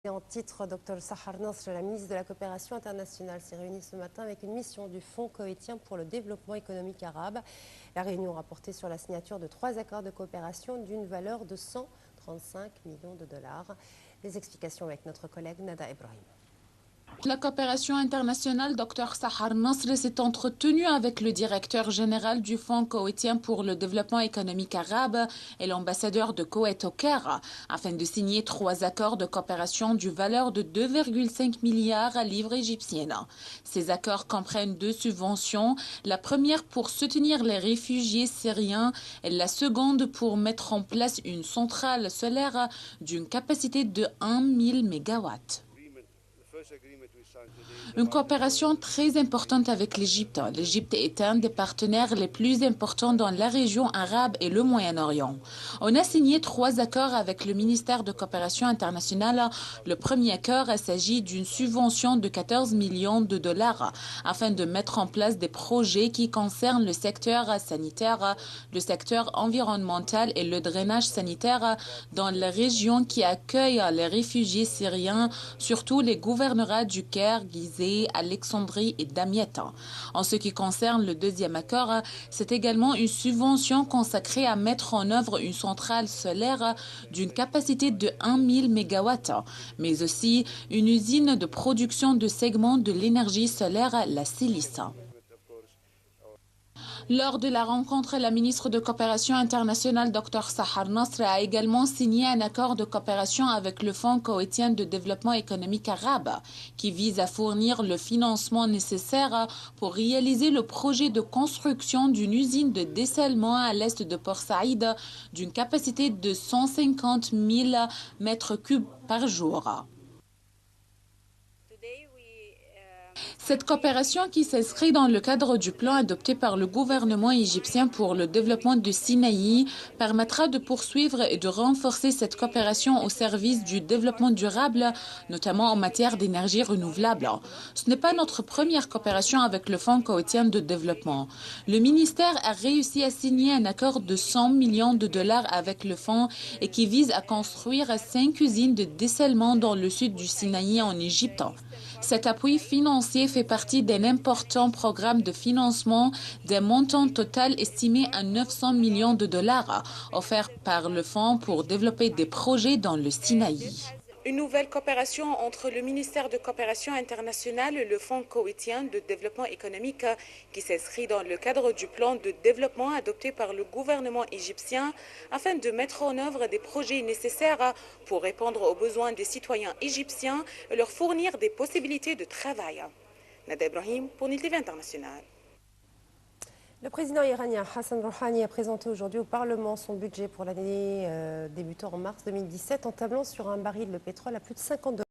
Et en titre, Dr Sahar Nasr, la ministre de la Coopération internationale, s'est réunie ce matin avec une mission du Fonds koweïtien pour le développement économique arabe. La réunion a porté sur la signature de 3 accords de coopération d'une valeur de 135 millions de dollars. Les explications avec notre collègue Nada Ibrahim. La coopération internationale, Dr Sahar Nasr, s'est entretenu avec le directeur général du Fonds koweïtien pour le développement économique arabe et l'ambassadeur de Koweït au Caire afin de signer 3 accords de coopération d'une valeur de 2,5 milliards à livres égyptiennes. Ces accords comprennent 2 subventions, la première pour soutenir les réfugiés syriens et la seconde pour mettre en place une centrale solaire d'une capacité de 1000 MW. Une coopération très importante avec l'Égypte. L'Égypte est un des partenaires les plus importants dans la région arabe et le Moyen-Orient. On a signé 3 accords avec le ministère de coopération internationale. Le premier accord s'agit d'une subvention de 14 millions de dollars afin de mettre en place des projets qui concernent le secteur sanitaire, le secteur environnemental et le drainage sanitaire dans les régions qui accueillent les réfugiés syriens, surtout les gouvernorats du Caire, Gizeh, Alexandrie et Damiette. En ce qui concerne le deuxième accord, c'est également une subvention consacrée à mettre en œuvre une centrale solaire d'une capacité de 1000 MW, mais aussi une usine de production de segments de l'énergie solaire, la Silice. Lors de la rencontre, la ministre de Coopération internationale, Dr Sahar Nasr, a également signé un accord de coopération avec le Fonds koweïtien de développement économique arabe, qui vise à fournir le financement nécessaire pour réaliser le projet de construction d'une usine de dessalement à l'est de Port Saïd d'une capacité de 150 000 mètres cubes par jour. Cette coopération, qui s'inscrit dans le cadre du plan adopté par le gouvernement égyptien pour le développement du Sinaï, permettra de poursuivre et de renforcer cette coopération au service du développement durable, notamment en matière d'énergie renouvelable. Ce n'est pas notre première coopération avec le Fonds koweïtien de développement. Le ministère a réussi à signer un accord de 100 millions de dollars avec le fonds et qui vise à construire 5 usines de dessalement dans le sud du Sinaï en Égypte. Cet appui financier fait partie d'un important programme de financement d'un montant total estimé à 900 millions de dollars offert par le Fonds pour développer des projets dans le Sinaï. Une nouvelle coopération entre le ministère de Coopération internationale et le Fonds koweïtien de développement économique qui s'inscrit dans le cadre du plan de développement adopté par le gouvernement égyptien afin de mettre en œuvre des projets nécessaires pour répondre aux besoins des citoyens égyptiens et leur fournir des possibilités de travail. Nada Ibrahim pour Nil TV International. Le président iranien Hassan Rouhani a présenté aujourd'hui au Parlement son budget pour l'année débutant en mars 2017 en tablant sur un baril de pétrole à plus de $50.